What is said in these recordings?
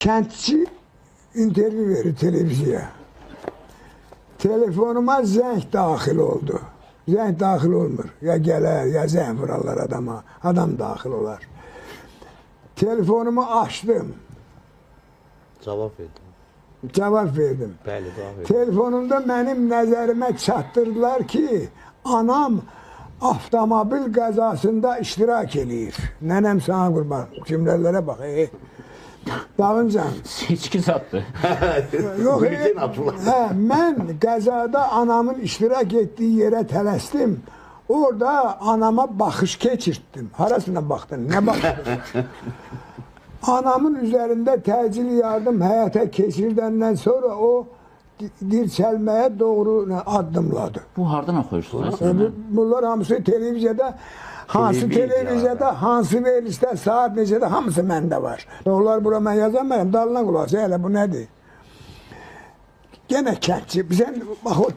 Kəndçi intervyu verir televizyaya. Telefonuma zəng daxil oldu. Zəng daxil olmur. Ya gələr, ya zəng vurarlar adama. Adam daxil olar. Telefonumu açdım. Cavab verdim. Cavab verdim. Bəli, cavab verdim. Telefonumda mənim nəzərimə çatdırdılar ki, anam avtomobil qəzasında iştirak eləyir. Nənəm sana qurban. Cümlələrə bax. Dalınca. Seçki satdı. Yox, Bilgin Abdullah. mən qəzada anamın iştirak etdiyi yerə tələsdim. Orada anama baxış keçirtdim. Harasına baxdın? Nə baxdın? Anamın üzərində təcili yardım həyata keçirdəndən sonra o dirçəlməyə doğru addımladı. Bu hardan oxuyursunuz? Bunlar hamısı televiziyada, hansı televiziyada, hansı verilişdə, saat necədə hamısı məndə var. Onlar bura mən yazamıyorum, dalına qulaq, elə bu nədir? Gene kəndçi, bizən bax o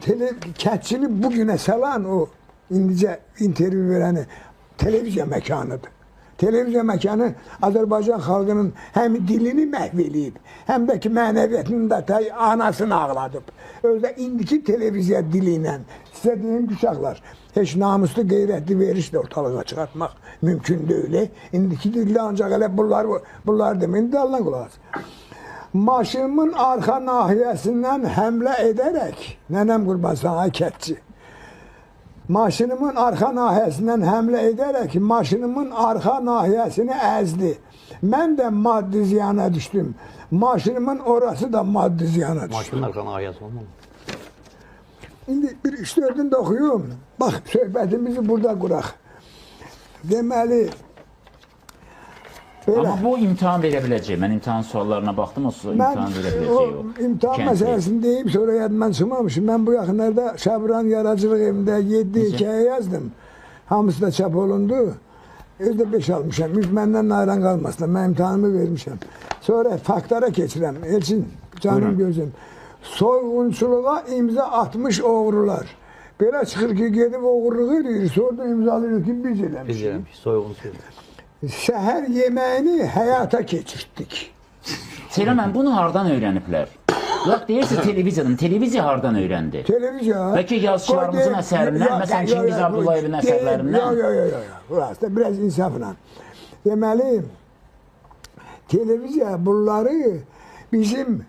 kəndçini bugünə salan o indicə intervyu verəni televiziya məkanıdır. Televiziya məkanı Azərbaycan xalqının həm dilini məhv eləyib, həm də ki mənəviyyətini də anasını ağladıb. Özdə indiki televiziya dili ilə sizə deyim ki, uşaqlar, heç namuslu qeyrətli veriş də ortalığa çıxartmaq mümkün deyil. İndiki dildə ancaq elə bunlar deməyin, dalına qulaq. Maşınımın arxa nahiyəsindən həmlə edərək, nənəm qurban sana kəndçi. Maşınımın arxa nahiyəsindən həmlə edərək maşınımın arxa nahiyəsini əzdi. Mən də maddi ziyana düşdüm. Maşınımın orası da maddi ziyana düşdü. Maşının arxa nahiyəsi olmalı. İndi bir 3-4-ünü də oxuyum. Bax, söhbətimizi burada quraq. Deməli, belə. Amma bu imtahan verə biləcək. Mən imtahan suallarına baxdım, o imtahan verə biləcək yox. İmtahan məsələsini deyim, sonra yadımdan çıxmamışım. Mən bu yaxınlarda Şabran Yaradıcılıq evində 7 hekayə yazdım. Hamısı da çap olundu. Özdə 5 almışam. Məndən nayran qalmasın. Mən imtahanımı vermişəm. Sonra faktlara keçirəm. Elçin, canım gözüm. Soyğunçuluğa imza atmış oğrular. Belə çıxır ki, gedib oğurluq edir. Sonra da imzalayır ki, biz eləmişik. Biz eləmişik, soyğunçuluq. Səhər yeməyini həyata keçirtdik. Selam, bunu hardan öyrəniblər? Yox, deyirsə televiziyadan. Televiziya hardan öyrəndi? Televiziya. Bəlkə yazıçılarımızın əsərindən, məsələn, Çingiz Abdullayevin əsərlərindən? Yox. Burası biraz insafla. Deməli, televiziya bunları bizim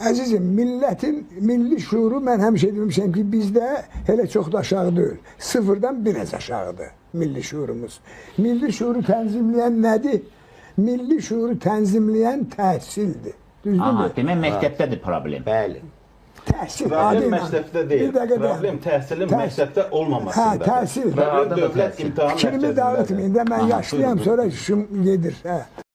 əzizim, millətin milli şuuru mən həmişə demişəm ki, bizdə hələ çox da aşağı deyil. Sıfırdan biraz aşağıdır milli şuurumuz. Milli şuuru tənzimləyən nədir? Milli şuuru tənzimləyən təhsildir. Düzdürmü? Aha, demək məktəbdədir problem. Bəli. Təhsil. Problem məktəbdə deyil. Problem təhsilin məktəbdə olmamasında. Təhsil. Problem dövlət imtahan Fikrimi dağıtmayın da mən yaşlıyam, sonra işim gedir.